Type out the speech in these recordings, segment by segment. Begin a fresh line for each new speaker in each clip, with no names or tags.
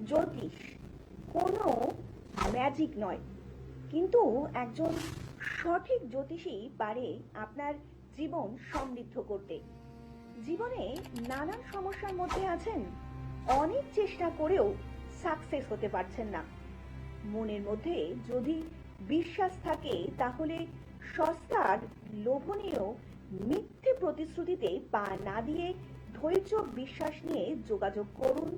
জ্যোতিষ কোনো ম্যাজিক নয়, কিন্তু একজন সঠিক জ্যোতিষী পারে আপনার জীবন সমৃদ্ধ করতে। জীবনে নানান সমস্যার মধ্যে আছেন, অনেক চেষ্টা করেও সাকসেস হতে পারছেন না। মনের মধ্যে যদি বিশ্বাস থাকে তাহলে সস্তার লোভনীয় মিথ্যে প্রতিশ্রুতিতে পা না দিয়ে ধৈর্য বিশ্বাস নিয়ে যোগাযোগ করুন।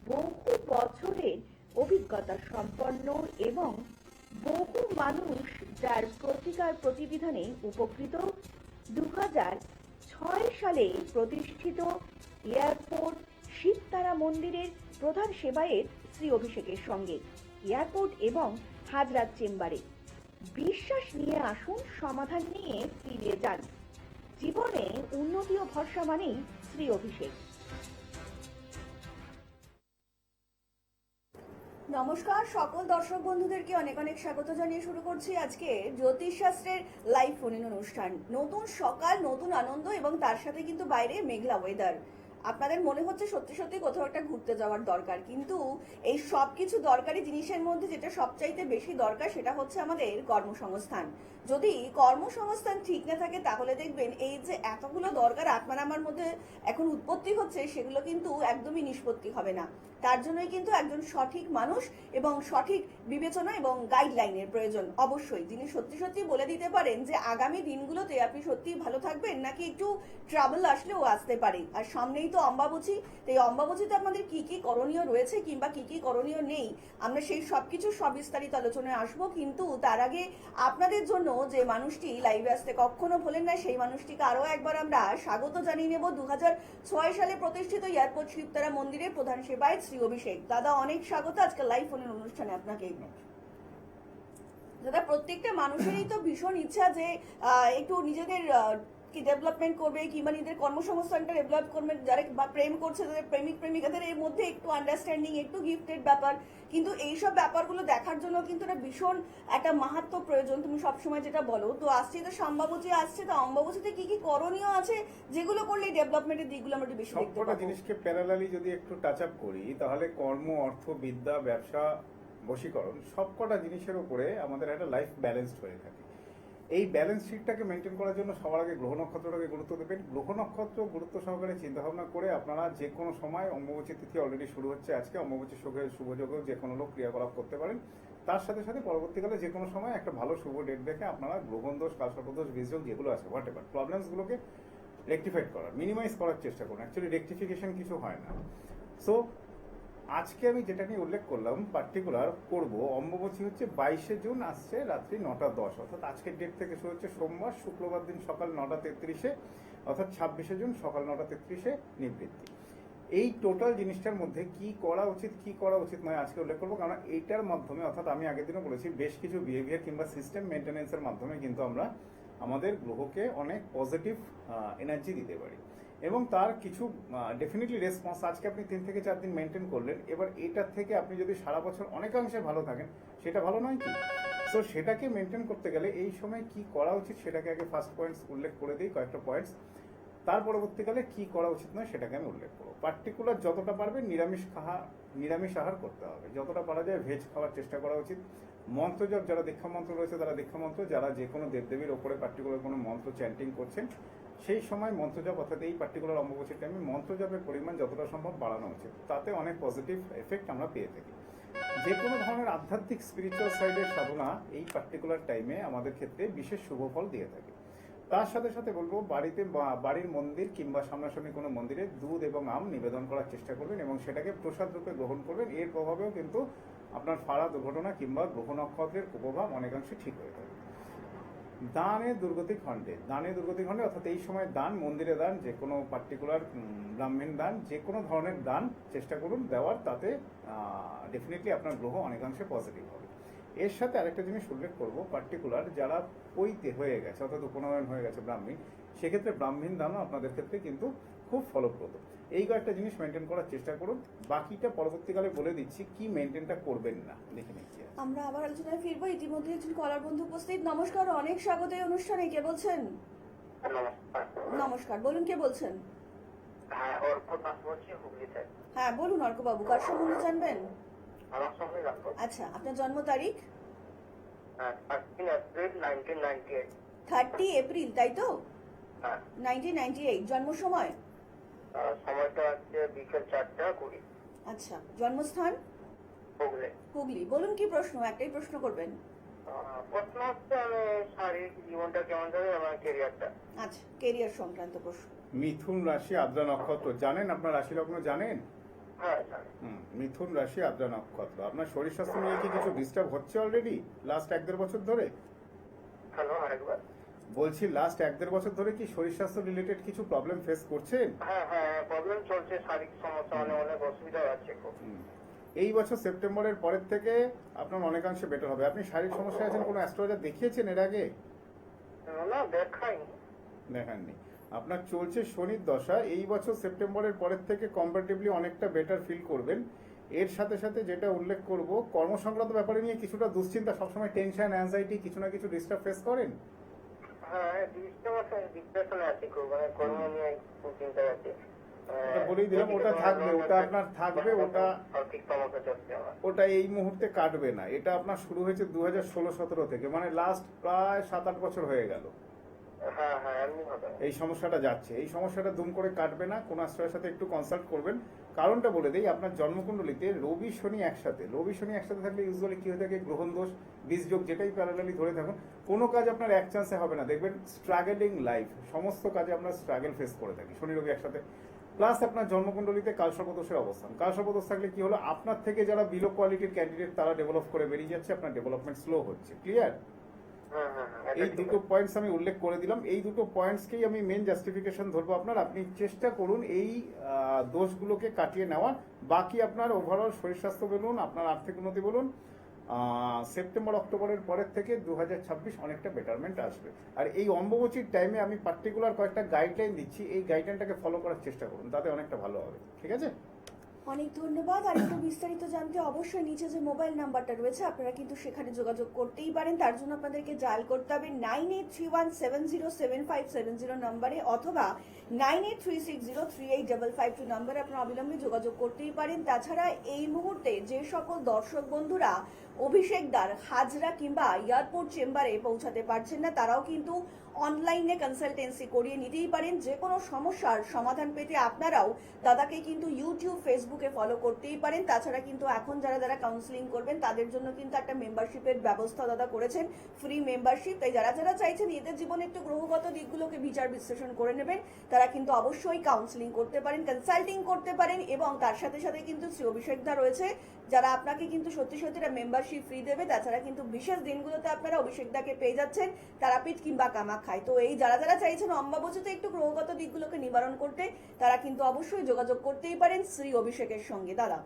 বহু বছরের অভিজ্ঞতা সম্পন্ন এবং বহু মানুষ যার প্রতিকার প্রতিবিধানে উপকৃত 2006 সালে প্রতিষ্ঠিত এয়ারপোর্ট শিবতারা মন্দিরের প্রধান সেবায়েত শ্রী অভিষেকের সঙ্গে এয়ারপোর্ট এবং হাজরাত চেম্বারে বিশ্বাস নিয়ে আসুন, সমাধান নিয়ে ফিরে যান। জীবনে উন্নতি ও ভরসা মানেই শ্রী অভিষেক। নমস্কার সকল দর্শক বন্ধুদেরকে অনেক অনেক স্বাগত জানিয়ে শুরু করছি আজকে জ্যোতিষশাস্ত্রের লাইভ ফোন ইন অনুষ্ঠান। নতুন সকাল, নতুন আনন্দ এবং তার সাথে কিন্তু বাইরে মেঘলা ওয়েদার। আপনাদের মনে হচ্ছে সত্যি সত্যি কোথাও একটা ঘুরতে যাওয়ার দরকার, কিন্তু এই সব কিছু দরকারি জিনিসের মধ্যে যেটা সবচাইতে বেশি দরকার সেটা হচ্ছে আমাদের কর্মসংস্থান। যদি কর্মসংস্থান ঠিক না থাকে তাহলে দেখবেন এই যে এতগুলো দরকার আপনার আমার মধ্যে এখন উৎপত্তি হচ্ছে সেগুলো কিন্তু একদমই নিষ্পত্তি হবে না। তার জন্যই কিন্তু একজন সঠিক মানুষ এবং সঠিক বিবেচনা এবং গাইডলাইনের প্রয়োজন অবশ্যই, যিনি সত্যি সত্যি বলে দিতে পারেন যে আগামী দিনগুলোতে আপনি সত্যিই ভালো থাকবেন নাকি একটু ট্রাবল আসলেও আসতে পারে। আর সামনেই তো অম্বাবচী, তো এই অম্বাবচীতে আপনাদের কি কি করণীয় রয়েছে কিংবা কি কি করণীয় নেই, আমরা সেই সবকিছু সবিস্তারিত আলোচনায় আসবো। কিন্তু তার আগে আপনাদের জন্য যে মানুষটি লাইভে আসতে কখনো ভোলেন না সেই মানুষটিকে আরো একবার আমরা স্বাগত জানিয়ে নেব। 2006 সালে প্রতিষ্ঠিত এয়ারপোর্ট শিবতারা মন্দিরের প্রধান সেবায়েত শ্রী অভিষেক। দাদা অনেক স্বাগত আজকে লাইভ ফোনের অনুষ্ঠানে আপনাকে। দাদা প্রত্যেকটা মানুষেরই তো ভীষণ ইচ্ছা যে একটু নিজেদের কি ডেভেলপমেন্ট করবে কিংবা নিজেদের কর্মসংস্থানটা ডেভেলপ করবে, যারা প্রেম করছে তাদের প্রেমিক প্রেমিকাদের এর মধ্যে একটু আন্ডারস্ট্যান্ডিং, একটু গিফটেড ব্যাপার, কিন্তু এইসব ব্যাপারগুলো দেখার জন্য কিন্তু এটা ভীষণ একটা মাহাত্ম্য প্রয়োজন। তুমি সবসময় যেটা বলো, তো আসছে তো সম্ভাবচী আসছে, তো অম্বাবচীতে কি কি করণীয় আছে যেগুলো করলে ডেভেলপমেন্টের দিকগুলো আমরা একটু বেশি দেখতে পাবো?
সবকটা জিনিসকে প্যারালালি যদি একটু টাচ আপ করি তাহলে কর্ম, অর্থ, বিদ্যা, ব্যবসা, বশীকরণ সবকটা জিনিসের উপরে আমাদের একটা লাইফ ব্যালেন্সড হয়ে থাকে। এই ব্যালেন্স শিটটাকে মেনটেন করার জন্য সবার আগে গ্রহ নক্ষত্রটাকে গুরুত্ব দেবেন। গ্রহ নক্ষত্র গুরুত্ব সহকারে চিন্তাভাবনা করে আপনারা যে কোনো সময়, অম্বাবচী তিথি অলরেডি শুরু হচ্ছে আজকে, অম্বাবচী শুভযোগেও যে কোনো লোক ক্রিয়াকলাপ করতে পারেন। তার সাথে সাথে পরবর্তীকালে যে কোনো সময় একটা ভালো শুভ ডেট দেখে আপনারা গ্রহণ দোষ, কালসর্পদোষ, বীজযোগ যেগুলো আছে হোয়াট এভার প্রবলেমসগুলোকে রেকটিফাইড করার, মিনিমাইজ করার চেষ্টা করুন। অ্যাকচুয়ালি রেকটিফিকেশন কিছু হয় না। সো আজকে আমি যেটা নিয়ে উল্লেখ করলাম পার্টিকুলার করব, অম্বাবচী হচ্ছে 22শে জুন আসছে রাত্রি 9:10, অর্থাৎ আজকের ডেট থেকে শুরু হচ্ছে সোমবার, শুক্রবার দিন সকাল 9:33-এ, অর্থাৎ 26শে জুন সকাল 9:33-এ নিবৃত্তি। এই টোটাল জিনিসটার মধ্যে কি করা উচিত কি করা উচিত নয় আজকে উল্লেখ করবো, কারণ এইটার মাধ্যমে, অর্থাৎ আমি আগের দিনও বলেছি, বেশ কিছু বিহেভিয়ার কিংবা সিস্টেম মেনটেন্যান্সের মাধ্যমে কিন্তু আমরা আমাদের গ্রহকে অনেক পজিটিভ এনার্জি দিতে পারি এবং তার কিছু ডেফিনেটলি রেসপন্স আজকে আপনি 3 থেকে 4 দিন মেনটেন করলেন। এবার এটার থেকে আপনি যদি সারা বছর অনেকাংশে ভালো থাকেন সেটা ভালো নয় কি? সো সেটাকে মেনটেন করতে গেলে এই সময় কি করা উচিত সেটাকে আগে ফার্স্ট পয়েন্টস উল্লেখ করে দিই, কয়েকটা পয়েন্টস। তার পরবর্তীকালে কি করা উচিত নয় সেটাকে আমি উল্লেখ করবো। পার্টিকুলার যতটা পারবে নিরামিষ আহার করতে হবে, যতটা পারা যায় ভেজ খাওয়ার চেষ্টা করা উচিত। মন্ত্রজপ, যারা দীক্ষা মন্ত্র রয়েছে তারা দীক্ষা মন্ত্র, যারা যে কোনো দেবদেবীর ওপরে পার্টিকুলার কোনো মন্ত্র চ্যান্টিং করছেন সেই সময় মন্ত্রজপ, অর্থাৎ এই পার্টিকুলার অম্বাবচীর টাইমে মন্ত্রজপের পরিমাণ যতটা সম্ভব বাড়ানো উচিত, তাতে অনেক পজিটিভ এফেক্ট আমরা পেয়ে থাকি। যে কোনো ধরনের আধ্যাত্মিক স্পিরিচুয়াল সাইডের সাধনা এই পার্টিকুলার টাইমে আমাদের ক্ষেত্রে বিশেষ শুভ ফল দিয়ে থাকে। তার সাথে সাথে বলবো, বাড়ির মন্দির কিংবা সামনাসামনি কোনো মন্দিরে দুধ এবং আম নিবেদন করার চেষ্টা করবেন এবং সেটাকে প্রসাদ রূপে গ্রহণ করবেন। এর প্রভাবেও কিন্তু আপনার ফাড়া দুর্ঘটনা কিংবা গ্রহ নক্ষত্রের কুপ্রভাব অনেকাংশে ঠিক হয়ে থাকে। দানের দুর্গতি খণ্ডে, অর্থাৎ এই সময় দান, মন্দিরে দান, যে কোনো পার্টিকুলার ব্রাহ্মণ দান, যে কোনো ধরনের দান চেষ্টা করুন দেওয়ার, তাতে ডেফিনেটলি আপনার গ্রহ অনেকাংশে পজিটিভ হবে। এর সাথে আরেকটা জিনিস উল্লেখ করবো, পার্টিকুলার যারা পৈতে হয়ে গেছে অর্থাৎ উপনয়ন হয়ে গেছে ব্রাহ্মণ, সেক্ষেত্রে ব্রাহ্মণ দানও আপনাদের ক্ষেত্রে কিন্তু খুব ফলপ্রদ। এই কয়েকটা জিনিস মেনটেন করার চেষ্টা করুন, বাকিটা পরবর্তীকালে বলে দিচ্ছি কি মেনটেনটা করবেন না, দেখে নিচ্ছি।
আমরা আবার আলোচনায় ফিরবো। ইতিমধ্যে একজন কলার বন্ধু উপস্থিত। নমস্কার, অনেক স্বাগত এই অনুষ্ঠানে। কে বলছেন? নমস্কার, বলুন কে বলছেন?
বলছি হুগলি থেকে।
হ্যাঁ বলুন অর্কবাবু, কার সম্বন্ধে জানবেন?
আমার সঙ্গে রাখো।
আচ্ছা, আপনার জন্ম তারিখ?
হ্যাঁ, 13 এপ্রিল 1998।
30 এপ্রিল, তাই তো?
হ্যাঁ,
1998। জন্ম সময়?
সময়টা হচ্ছে বিকেল 4:20।
আচ্ছা, জন্মস্থান?
হুগলি।
হুগলি। বলুন কি প্রশ্ন, একটাই প্রশ্ন করবেন?
প্রশ্ন হচ্ছে আমি শারীরিক জীবনটা কেমন যাবে, আমার কেরিয়ারটা।
আচ্ছা, কেরিয়ার সংক্রান্ত প্রশ্ন।
মিথুন রাশি আদ্রা নক্ষত্র জানেন? আপনার রাশি লগ্ন জানেন?
হ্যাঁ জানি।
মিথুন রাশি আদ্রা নক্ষত্র। আপনার শরীর স্বাস্থ্য নিয়ে কি কিছু ডিস্টার্ব হচ্ছে অলরেডি লাস্ট 1-1.5 বছর ধরে?
হ্যালো, আরেকবার।
বলছি লাস্ট 1-1.5 বছর ধরে কি শরীর স্বাস্থ্য রিলেটেড কিছু প্রবলেম ফেস করছেন?
হ্যাঁ হ্যাঁ, প্রবলেম চলছে, শারীরিক সমস্যা, অনেক অসুবিধা আছে খুব।
এই বছর সেপ্টেম্বরের পরের থেকে আপনার অনেকাংশে বেটার হবে। আপনি শারীরিক সমস্যা আছেন, কোনো অ্যাস্ট্রোলজার দেখিয়েছেন এর আগে?
না, দেখাইনি।
দেখাননি। আপনার চলছে শনির দশা। এই বছর সেপ্টেম্বরের পরের থেকে কম্পারেটিভলি অনেকটা বেটার ফিল করবেন। এর সাথে সাথে যেটা উল্লেখ করব, কর্মসংক্রান্ত ব্যাপারে নিয়ে কিছুটা দুশ্চিন্তা, সবসময় টেনশন অ্যাংজাইটি, কিছু না কিছু ডিস্টার্ব ফেস করেন?
হ্যাঁ, ডিপ্রেশনে আছি খুব, কর্ম নিয়ে খুব চিন্তায় আছি।
ওটা বলেই দিলাম, ওটা থাকবে, ওটা আপনার থাকবে, ওটা
আর্থিক সমস্যা চলছে আমার।
ওটা এই মুহূর্তে কাটবে না। এটা আপনার শুরু হয়েছে 2016-17 থেকে, মানে লাস্ট প্রায় 7-8 বছর হয়ে গেল
হ্যাঁ হ্যাঁ, এমনি হবে।
এই সমস্যাটা যাচ্ছে। এই সমস্যাটা দুম করে কাটবে না। কোন আশ্রয়ের সাথে একটু কনসাল্ট করবেন। কারণটা বলে দেই, আপনার জন্মকুণ্ডলিতে রবি শনি একসাথে থাকলে ইউজুয়ালি কি হয়ে থাকে, গ্রহণ দোষ, বীজযোগ, যেটাই প্যারালালি ধরে থাকুন, কোনো কাজ আপনার এক চান্সে হবে না। দেখবেন স্ট্রাগলিং লাইফ, সমস্ত কাজে আমরা স্ট্রাগল ফেস করে থাকি শনি রবি একসাথে। প্লাস আপনার জন্মকুণ্ডলিতে কালসর্পদোষের অবস্থান। কালসর্পদোষ থাকলে কি হলো, আপনার থেকে যারা বিলো কোয়ালিটির ক্যান্ডিডেট তারা ডেভেলপ করে বেরিয়ে যাচ্ছে, আপনার ডেভেলপমেন্ট স্লো হচ্ছে। ক্লিয়ার?
হ্যাঁ হ্যাঁ হ্যাঁ,
এই দুটো পয়েন্টস আমি উল্লেখ করে দিলাম। এই দুটো পয়েন্টসকেই আমি মেন জাস্টিফিকেশন ধরবো আপনার। আপনি চেষ্টা করুন এই দোষগুলোকে কাটিয়ে নেওয়ার। বাকি আপনার ওভারঅল শরীর স্বাস্থ্য বলুন, আপনার আর্থিক উন্নতি বলুন, সেপ্টেম্বর অক্টোবরের পরের থেকে 2026 অনেকটা বেটারমেন্ট আসবে। আর এই অম্বুবাচীর টাইমে আমি পার্টিকুলার কয়েকটা গাইডলাইন দিচ্ছি, এই গাইডলাইনটাকে ফলো করার চেষ্টা করুন, তাতে অনেকটা ভালো হবে। ঠিক আছে?
অনেক ধন্যবাদ। আর একটু বিস্তারিত জানতে অবশ্যই নিচে যে মোবাইল নাম্বারটা রয়েছে আপনারা কিন্তু সেখানে যোগাযোগ করতেই পারেন। তার জন্য আপনাদেরকে ডায়াল করতে হবে 9831707570 নম্বরে, অথবা 9836038552 নম্বরে আপনারা অবিলম্বে যোগাযোগ করতেই পারেন। তাছাড়া এই মুহূর্তে যে সকল দর্শক বন্ধুরা অভিষেকদার, হাজরা কিংবা এয়ারপোর্ট চেম্বারে পৌঁছাতে পারছেন না, তারাও কিন্তু অনলাইনে কনসালটেন্সি করিয়ে নিতেই পারেন। যে কোনো সমস্যার সমাধান পেতে আপনারাও দাদাকে কিন্তু ইউটিউব, ফেসবুকে ফলো করতেই পারেন। তাছাড়া কিন্তু এখন যারা যারা কাউন্সিলিং করবেন তাদের জন্য কিন্তু একটা মেম্বারশিপের ব্যবস্থা দাদা করেছেন, ফ্রি মেম্বারশিপ। তাই যারা যারা চাইছেন এদের জীবনে একটু গ্রহগত দিকগুলোকে বিচার বিশ্লেষণ করে নেবেন, তারা কিন্তু অবশ্যই কাউন্সিলিং করতে পারেন, কনসাল্টিং করতে পারেন। এবং তার সাথে সাথে কিন্তু শ্রী অভিষেকদা রয়েছে, যারা আপনাকে কিন্তু সত্যি সত্যি মেম্বারশিপ ফ্রি দেবে। তাছাড়া কিন্তু বিশেষ দিনগুলোতে আপনারা অভিষেকদাকে পেয়ে যাচ্ছেন তারাপীঠ কিংবা কামাখ্যায়। তো এই যারা যারা চাইছেন অম্বাবচীতে একটু গ্রহগত দিকগুলোকে নিবারণ করতে, তারা কিন্তু অবশ্যই যোগাযোগ করতেই পারেন শ্রী অভিষেকের সঙ্গে। দাদা,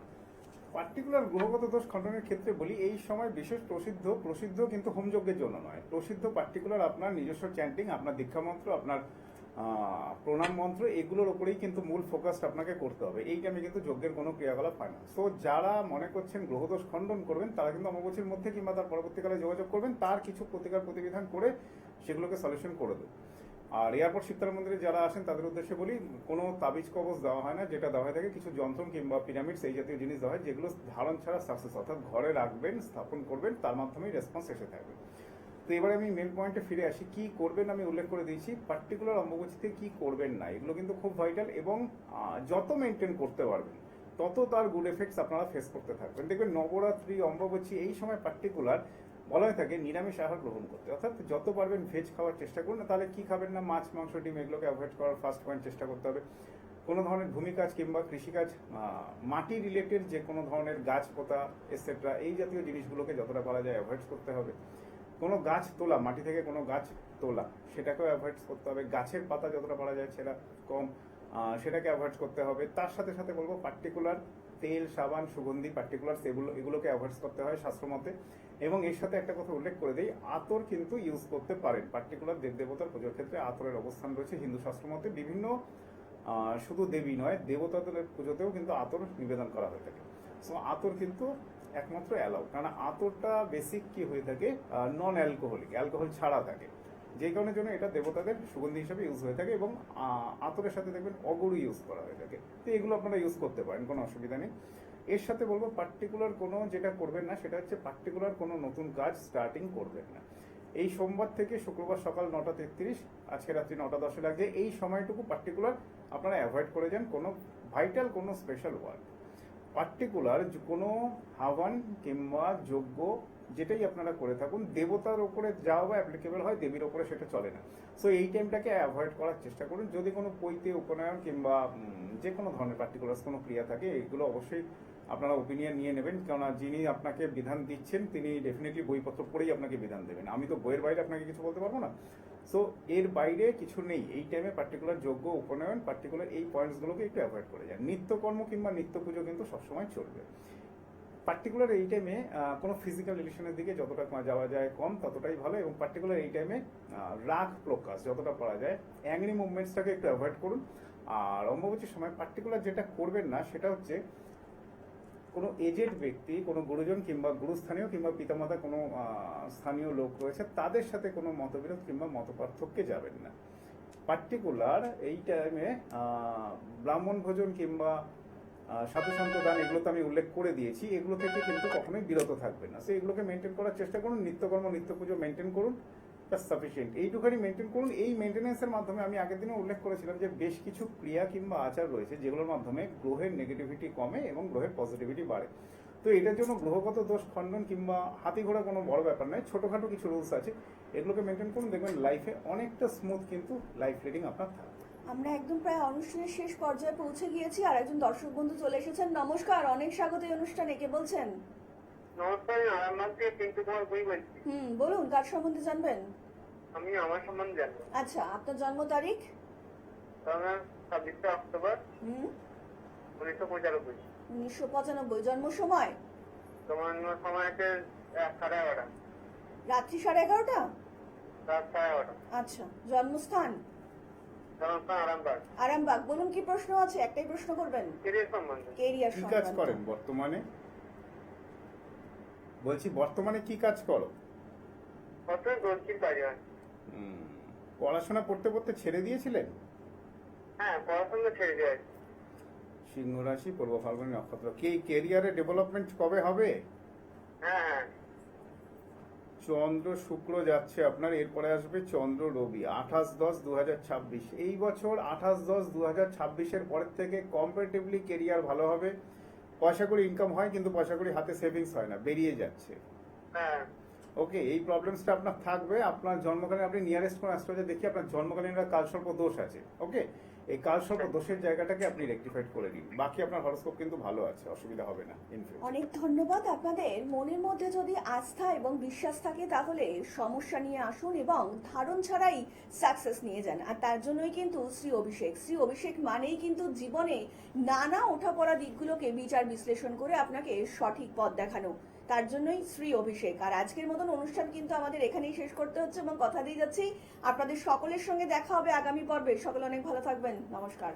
পার্টিকুলার গ্রহগত দোষ খণ্ডনের ক্ষেত্রে বলি, এই সময় বিশেষ প্রসিদ্ধ কিন্তু হোমযজ্ঞের জন্য নয়, প্রসিদ্ধ পার্টিকুলার আপনার নিজস্ব চ্যান্টিং, আপনার দীক্ষা মন্ত্র, আপনার প্রণাম মন্ত্র, এগুলোর উপরেই কিন্তু মূল ফোকাসটা আপনাকে করতে হবে। এই টাইমে কিন্তু যজ্ঞের কোনো ক্রিয়াকলাপ হয় না। সো যারা মনে করছেন গ্রহদোষ খণ্ডন করবেন, তারা কিন্তু অমাবস্যার মধ্যে কিংবা তার পরবর্তীকালে যোগাযোগ করবেন, তার কিছু প্রতিকার প্রতিবিধান করে সেগুলোকে সলিউশন করে দেবে। আর এয়ারপোর্ট শীতলা মন্দিরে যারা আসেন তাদের উদ্দেশ্যে বলি, কোনো তাবিজ কবজ দেওয়া হয় না। যেটা দেওয়া হয়ে থাকে কিছু যন্ত্র কিংবা পিরামিডস, এই জাতীয় জিনিস দেওয়া হয়, যেগুলো ধারণ ছাড়া সাকসেস, অর্থাৎ ঘরে রাখবেন, স্থাপন করবেন, তার মাধ্যমেই রেসপন্স এসে থাকবে। তো এবারে আমি মেন পয়েন্টে ফিরে আসি। কি করবেন আমি উল্লেখ করে দিয়েছি, পার্টিকুলার অম্বুবাচীতে কি করবেন না, এগুলো কিন্তু খুব ভাইটাল। এবং যত মেনটেন করতে পারবেন তত তার গুড এফেক্টস আপনারা ফেস করতে থাকবেন। দেখবেন নবরাত্রি, অম্বুবাচী, এই সময় পার্টিকুলার বলা হয়ে থাকে নিরামিষ আহার গ্রহণ করতে, অর্থাৎ যত পারবেন ভেজ খাওয়ার চেষ্টা করুন। তাহলে কি খাবেন না, মাছ, মাংস, ডিম, এগুলোকে অ্যাভয়েড করার ফার্স্ট পয়েন্ট চেষ্টা করতে হবে। কোনো ধরনের ভূমিকাজ কিংবা কৃষিকাজ, মাটি রিলেটেড যে কোনো ধরনের গাছ পোতা এটসেট্রা, এই জাতীয় জিনিসগুলোকে যতটা পারা যায় অ্যাভয়েড করতে হবে। কোনো গাছ তোলা, মাটি থেকে কোনো গাছ তোলা, সেটাকেও অ্যাভয়েড করতে হবে। গাছের পাতা যতটা পারা যায় সেটা কম, সেটাকে অ্যাভয়েড করতে হবে। তার সাথে সাথে বলবো পার্টিকুলার তেল, সাবান, সুগন্ধি, পার্টিকুলার এগুলোকে অ্যাভয়েড করতে হয় শাস্ত্রমতে। এবং এর সাথে একটা কথা উল্লেখ করে দিই, আতর কিন্তু ইউজ করতে পারেন। পার্টিকুলার দেবদেবতার পুজোর ক্ষেত্রে আতরের অবস্থান রয়েছে হিন্দু শাস্ত্রমতে। বিভিন্ন শুধু দেবী নয়, দেবতাদের পুজোতেও কিন্তু আতর নিবেদন করা হয়ে থাকে। সো আতর কিন্তু একমাত্র অ্যালাউ, কারণ আতরটা বেসিক কি হয়ে থাকে, নন অ্যালকোহলিক, অ্যালকোহল ছাড়া থাকে। যেই কারণের জন্য এটা দেবতাদের সুগন্ধি হিসেবে ইউজ হয়ে থাকে এবং আতরের সাথে দেখবেন অগরু ইউজ করা হয়ে থাকে। তো এগুলো আপনারা ইউজ করতে পারেন, কোনো অসুবিধা নেই। এর সাথে বলবো পার্টিকুলার কোনো যেটা করবেন না সেটা হচ্ছে পার্টিকুলার কোনো নতুন কাজ স্টার্টিং করবেন না। এই সোমবার থেকে শুক্রবার সকাল 9:33, আজকে রাত্রি 9:10 লাগছে, এই সময়টুকু পার্টিকুলার আপনারা অ্যাভয়েড করে যান কোনো ভাইটাল কোনো স্পেশাল ওয়ার্ক। পার্টিকুলার কোনো হাওয়ান কিংবা যজ্ঞ যেটাই আপনারা করে থাকুন, দেবতার ওপরে যা বা অ্যাপ্লিকেবল হয়, দেবীর ওপরে সেটা চলে না। সো এই টাইমটাকে অ্যাভয়েড করার চেষ্টা করুন। যদি কোনো পৈতে উপনয়ন কিংবা যে কোনো ধরনের পার্টিকুলার কোনো ক্রিয়া থাকে, এগুলো অবশ্যই আপনারা ওপিনিয়ন নিয়ে নেবেন, কেননা যিনি আপনাকে বিধান দিচ্ছেন তিনি ডেফিনেটলি বইপত্র পড়েই আপনাকে বিধান দেবেন। আমি তো বইয়ের বাইরে আপনাকে কিছু বলতে পারবো না। সো এর বাইরে কিছু নেই এই টাইমে। পার্টিকুলার যোগ্য উপনয়ন, পার্টিকুলার এই পয়েন্টসগুলোকে একটু অ্যাভয়েড করে যান। নিত্যকর্ম কিংবা নিত্য পুজো কিন্তু সবসময় চলবে। পার্টিকুলার এই টাইমে কোনো ফিজিক্যাল রিলেশনের দিকে যতটা যাওয়া যায় কম, ততটাই ভালো। এবং পার্টিকুলার এই টাইমে রাগ প্রকাশ যতটা করা যায়, অ্যাংরি মুভমেন্টসটাকে একটু অ্যাভয়েড করুন। আর অম্বুবাচীর সময় পার্টিকুলার যেটা করবেন না সেটা হচ্ছে কোনো এজেড ব্যক্তি, কোনো গুরুজন কিংবা গুরুস্থানীয় কিংবা পিতামাতা কোনো স্থানীয় লোক রয়েছে, তাদের সাথে কোনো মতবিরোধ কিংবা মতপার্থক্যে যাবেন না। পার্টিকুলার এই টাইমে ব্রাহ্মণ ভোজন কিংবা সাধু সন্ত দান, এগুলো তো আমি উল্লেখ করে দিয়েছি, এগুলো থেকে কিন্তু কখনোই বিরত থাকবেন না। সো এগুলোকে মেনটেন করার চেষ্টা করুন। নিত্যকর্ম নিত্য পুজো মেনটেন করুন, সাফিসিয়েন্ট এইটুখানি মেনটেন করুন। এই মেনটেন্যান্সের মাধ্যমে আমি আগের দিনে উল্লেখ করেছিলাম যে বেশ কিছু ক্রিয়া কিংবা আচার রয়েছে যেগুলোর মাধ্যমে গ্রহের নেগেটিভিটি কমে এবং গ্রহের পজিটিভিটি বাড়ে। তো এটার জন্য গ্রহগত দোষ খণ্ডন কিংবা হাতি ঘোড়া কোনো বড় ব্যাপার নয়, ছোটোখাটো কিছু রুলস আছে, এগুলোকে মেনটেন করুন। দেখবেন লাইফে অনেকটা স্মুথ কিন্তু লাইফ লিডিং আপনার থাকবে।
আমরা একদম প্রায় অনুষ্ঠানের শেষ পর্যায়ে পৌঁছে গিয়েছি, আর একজন দর্শক বন্ধু চলে এসেছেন। নমস্কার, অনেক স্বাগত এই অনুষ্ঠানে। কে বলছেন?
নমস্কার, আমার থেকে পিন্টু কুমার বই বলছি।
বলুন, কার সম্বন্ধে জানবেন?
আমি আমার সম্বন্ধে জানবো।
আচ্ছা, আপনার জন্ম তারিখ?
আমার 26 অক্টোবর 1995।
1995। জন্ম সময়?
তোমার সময় আছে 11:30,
রাত্রি 11:30?
রাত 11:30।
আচ্ছা, জন্মস্থান?
জন্মস্থান আরামবাগ।
আরামবাগ। বলুন, কি প্রশ্ন আছে? একটাই প্রশ্ন করবেন?
কেরিয়ার সম্বন্ধে।
কেরিয়ার
কি কাজ
সংক্রান্ত।
করেন বর্তমানে? বলছি বর্তমানে কি কাজ করো?
কত দর্জির কাজ হয়।
পড়াশোনা পড়তে পড়তে ছেড়ে দিয়েছিলেন?
হ্যাঁ, পড়াশোনা ছেড়ে দেওয়া।
সিংহ রাশি, পূর্ব ফাল্গুনী নক্ষত্র। কি কেরিয়ারে ডেভেলপমেন্ট কবে হবে?
হ্যাঁ হ্যাঁ।
চন্দ্র শুক্র যাচ্ছে আপনার, এরপরে আসবে চন্দ্র রবি 28/10/2026। এই বছর 28/10/2026-এর পরের থেকে কম্পারেটিভলি কেরিয়ার ভালো হবে। পয়সা করে ইনকাম হয় কিন্তু পয়সা করে হাতে সেভিংস হয় না, বেরিয়ে যাচ্ছে।
হ্যাঁ।
ওকে, এই প্রবলেমসটা আপনার থাকবে। আপনার জন্মকালীন আপনি নিয়ারেস্ট কোন অ্যাস্ট্রোলজার দেখি আপনার জন্মকালীন একটা কালসর্প দোষ আছে। ওকে, এই কালসর্প দোষের জায়গাটাকে আপনি রেকটিফাইড করে নিন। বাকি আপনার হরোস্কোপ কিন্তু ভালো আছে, অসুবিধা হবে না ইন ফিউচার।
অনেক ধন্যবাদ আপনাদের। মনের মধ্যে যদি আস্থা এবং বিশ্বাস থাকে তাহলে সমস্যা নিয়ে আসুন এবং ধারণ ছাড়াই সাকসেস নিয়ে যান। আর তার জন্যই কিন্তু শ্রী অভিষেক। শ্রী অভিষেক মানেই কিন্তু জীবনে নানা ওঠাপড়া দিকগুলোকে বিচার বিশ্লেষণ করে আপনাকে সঠিক পথ দেখানো। তার জন্যই শ্রী অভিষেক। আর আজকের মতন অনুষ্ঠান কিন্তু আমাদের এখানেই শেষ করতে হচ্ছে এবং কথা দিয়ে যাচ্ছি আপনাদের সকলের সঙ্গে দেখা হবে আগামী পর্বে। সকলে অনেক ভালো থাকবেন। নমস্কার।